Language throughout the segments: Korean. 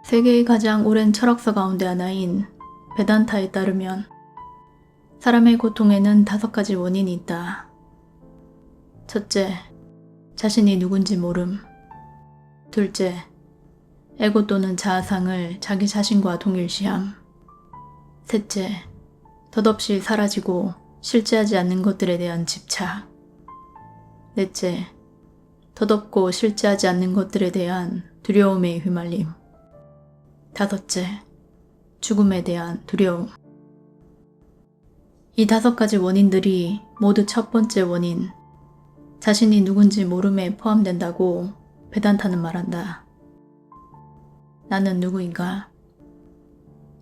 세계의 가장 오랜 철학서 가운데 하나인 베단타에 따르면 사람의 고통에는 5가지 원인이 있다. 첫째, 자신이 누군지 모름. 둘째, 에고 또는 자아상을 자기 자신과 동일시함. 셋째, 덧없이 사라지고 실제하지 않는 것들에 대한 집착. 넷째, 덧없고 실제하지 않는 것들에 대한 두려움에 휘말림. 다섯째, 죽음에 대한 두려움. 이 5가지 원인들이 모두 첫 번째 원인, 자신이 누군지 모름에 포함된다고 베단타는 말한다. 나는 누구인가?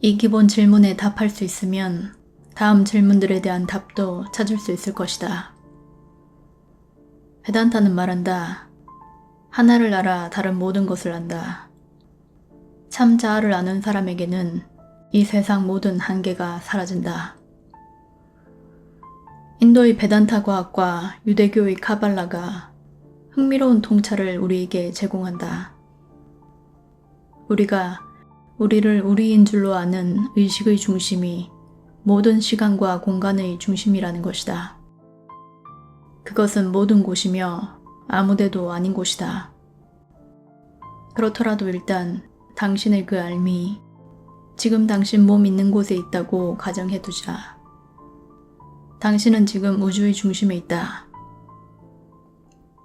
이 기본 질문에 답할 수 있으면 다음 질문들에 대한 답도 찾을 수 있을 것이다. 베단타는 말한다. 하나를 알아 다른 모든 것을 안다. 참 자아를 아는 사람에게는 이 세상 모든 한계가 사라진다. 인도의 베단타 과학과 유대교의 카발라가 흥미로운 통찰을 우리에게 제공한다. 우리가 우리를 우리인 줄로 아는 의식의 중심이 모든 시간과 공간의 중심이라는 것이다. 그것은 모든 곳이며 아무데도 아닌 곳이다. 그렇더라도 일단 당신의 그 알미, 지금 당신 몸 있는 곳에 있다고 가정해두자. 당신은 지금 우주의 중심에 있다.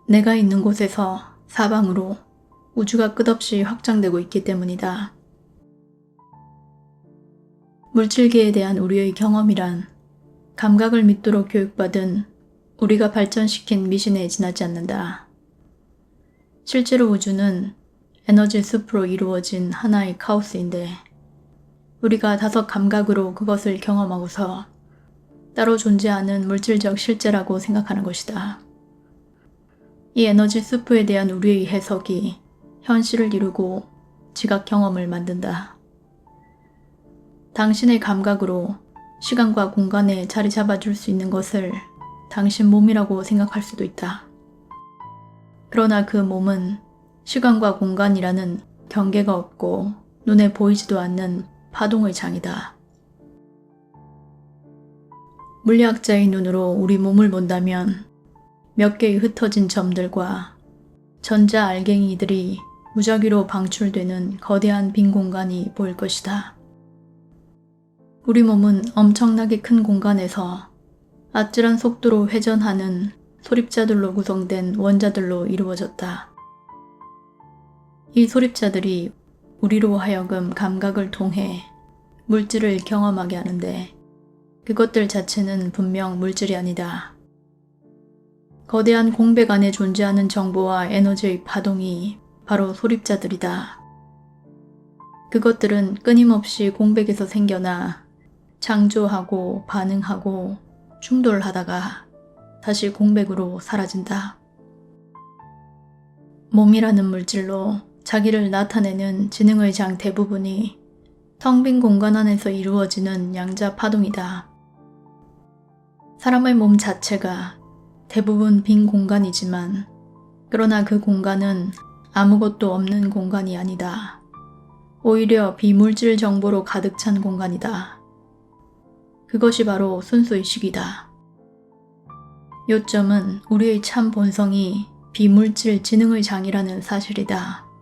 내가 있는 곳에서 사방으로 우주가 끝없이 확장되고 있기 때문이다. 물질계에 대한 우리의 경험이란 감각을 믿도록 교육받은 우리가 발전시킨 미신에 지나지 않는다. 실제로 우주는 에너지 숲으로 이루어진 하나의 카오스인데 우리가 5 감각으로 그것을 경험하고서 따로 존재하는 물질적 실제라고 생각하는 것이다. 이 에너지 숲에 대한 우리의 해석이 현실을 이루고 지각 경험을 만든다. 당신의 감각으로 시간과 공간에 자리 잡아줄 수 있는 것을 당신 몸이라고 생각할 수도 있다. 그러나 그 몸은 시간과 공간이라는 경계가 없고 눈에 보이지도 않는 파동의 장이다. 물리학자의 눈으로 우리 몸을 본다면 몇 개의 흩어진 점들과 전자 알갱이들이 무작위로 방출되는 거대한 빈 공간이 보일 것이다. 우리 몸은 엄청나게 큰 공간에서 아찔한 속도로 회전하는 소립자들로 구성된 원자들로 이루어졌다. 이 소립자들이 우리로 하여금 감각을 통해 물질을 경험하게 하는데 그것들 자체는 분명 물질이 아니다. 거대한 공백 안에 존재하는 정보와 에너지의 파동이 바로 소립자들이다. 그것들은 끊임없이 공백에서 생겨나 창조하고 반응하고 충돌하다가 다시 공백으로 사라진다. 몸이라는 물질로 자기를 나타내는 지능의 장 대부분이 텅 빈 공간 안에서 이루어지는 양자 파동이다. 사람의 몸 자체가 대부분 빈 공간이지만 그러나 그 공간은 아무것도 없는 공간이 아니다. 오히려 비물질 정보로 가득 찬 공간이다. 그것이 바로 순수의식이다. 요점은 우리의 참 본성이 비물질 지능의 장이라는 사실이다.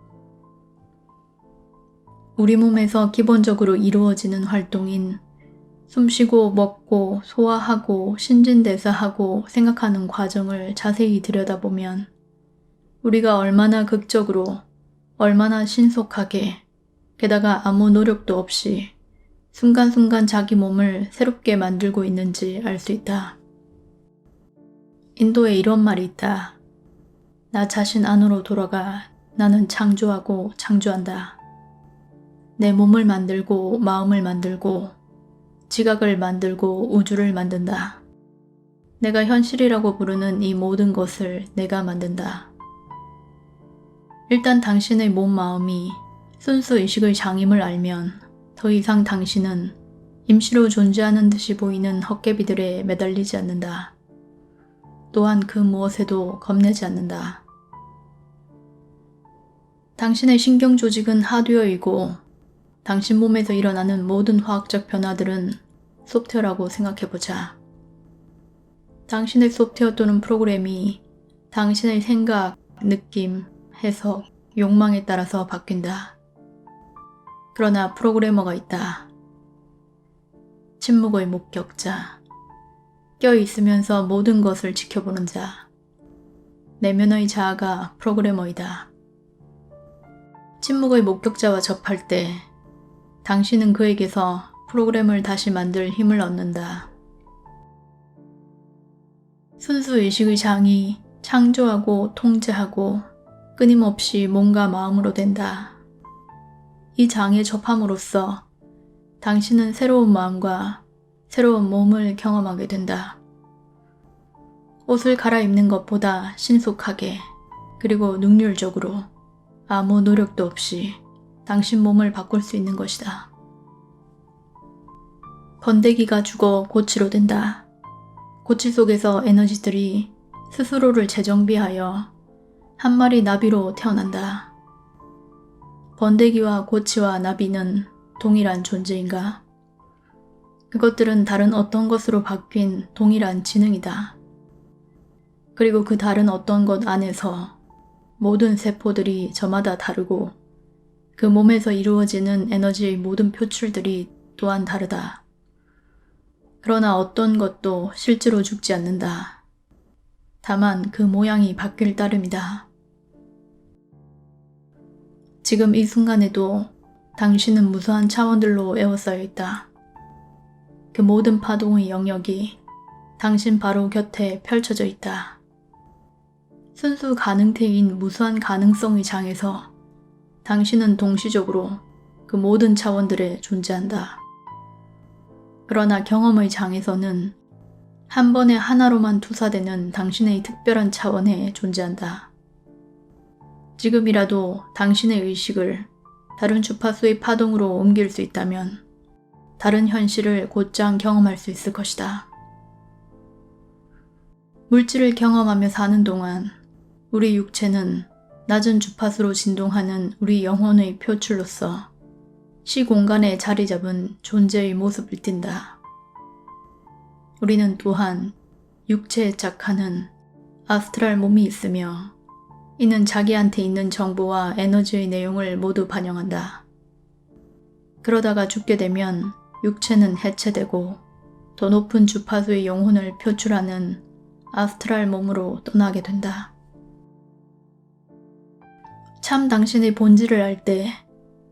우리 몸에서 기본적으로 이루어지는 활동인 숨쉬고 먹고 소화하고 신진대사하고 생각하는 과정을 자세히 들여다보면 우리가 얼마나 극적으로, 얼마나 신속하게, 게다가 아무 노력도 없이 순간순간 자기 몸을 새롭게 만들고 있는지 알 수 있다. 인도에 이런 말이 있다. 나 자신 안으로 돌아가 나는 창조하고 창조한다. 내 몸을 만들고 마음을 만들고 지각을 만들고 우주를 만든다. 내가 현실이라고 부르는 이 모든 것을 내가 만든다. 일단 당신의 몸 마음이 순수 의식의 장임을 알면 더 이상 당신은 임시로 존재하는 듯이 보이는 헛개비들에 매달리지 않는다. 또한 그 무엇에도 겁내지 않는다. 당신의 신경 조직은 하드웨어이고 당신 몸에서 일어나는 모든 화학적 변화들은 소프트웨어라고 생각해보자. 당신의 소프트웨어 또는 프로그램이 당신의 생각, 느낌, 해석, 욕망에 따라서 바뀐다. 그러나 프로그래머가 있다. 침묵의 목격자. 껴있으면서 모든 것을 지켜보는 자. 내면의 자아가 프로그래머이다. 침묵의 목격자와 접할 때 당신은 그에게서 프로그램을 다시 만들 힘을 얻는다. 순수 의식의 장이 창조하고 통제하고 끊임없이 몸과 마음으로 된다. 이 장에 접함으로써 당신은 새로운 마음과 새로운 몸을 경험하게 된다. 옷을 갈아입는 것보다 신속하게 그리고 능률적으로 아무 노력도 없이 당신 몸을 바꿀 수 있는 것이다. 번데기가 죽어 고치로 된다. 고치 속에서 에너지들이 스스로를 재정비하여 한 마리 나비로 태어난다. 번데기와 고치와 나비는 동일한 존재인가? 그것들은 다른 어떤 것으로 바뀐 동일한 지능이다. 그리고 그 다른 어떤 것 안에서 모든 세포들이 저마다 다르고 그 몸에서 이루어지는 에너지의 모든 표출들이 또한 다르다. 그러나 어떤 것도 실제로 죽지 않는다. 다만 그 모양이 바뀔 따름이다. 지금 이 순간에도 당신은 무수한 차원들로 에워싸여 있다. 그 모든 파동의 영역이 당신 바로 곁에 펼쳐져 있다. 순수 가능태인 무수한 가능성의 장에서 당신은 동시적으로 그 모든 차원들에 존재한다. 그러나 경험의 장에서는 한 번에 하나로만 투사되는 당신의 특별한 차원에 존재한다. 지금이라도 당신의 의식을 다른 주파수의 파동으로 옮길 수 있다면 다른 현실을 곧장 경험할 수 있을 것이다. 물질을 경험하며 사는 동안 우리 육체는 낮은 주파수로 진동하는 우리 영혼의 표출로서 시공간에 자리 잡은 존재의 모습을 띈다. 우리는 또한 육체에 짝하는 아스트랄 몸이 있으며 이는 자기한테 있는 정보와 에너지의 내용을 모두 반영한다. 그러다가 죽게 되면 육체는 해체되고 더 높은 주파수의 영혼을 표출하는 아스트랄 몸으로 떠나게 된다. 참 당신의 본질을 알 때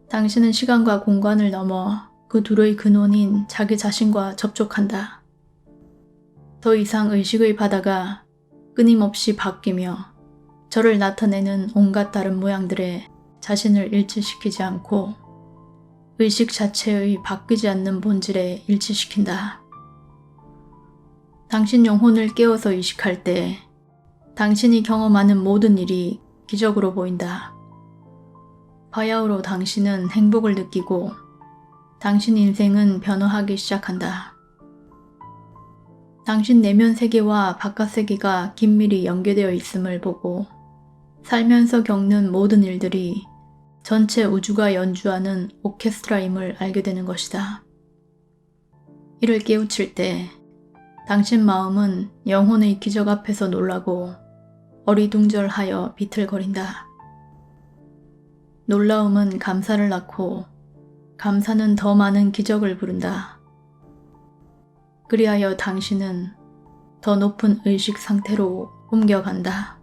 당신은 시간과 공간을 넘어 그 둘의 근원인 자기 자신과 접촉한다. 더 이상 의식의 바다가 끊임없이 바뀌며 저를 나타내는 온갖 다른 모양들에 자신을 일치시키지 않고 의식 자체의 바뀌지 않는 본질에 일치시킨다. 당신 영혼을 깨워서 의식할 때 당신이 경험하는 모든 일이 기적으로 보인다. 바야흐로 당신은 행복을 느끼고 당신 인생은 변화하기 시작한다. 당신 내면 세계와 바깥 세계가 긴밀히 연계되어 있음을 보고 살면서 겪는 모든 일들이 전체 우주가 연주하는 오케스트라임을 알게 되는 것이다. 이를 깨우칠 때 당신 마음은 영혼의 기적 앞에서 놀라고 어리둥절하여 비틀거린다. 놀라움은 감사를 낳고 감사는 더 많은 기적을 부른다. 그리하여 당신은 더 높은 의식 상태로 옮겨간다.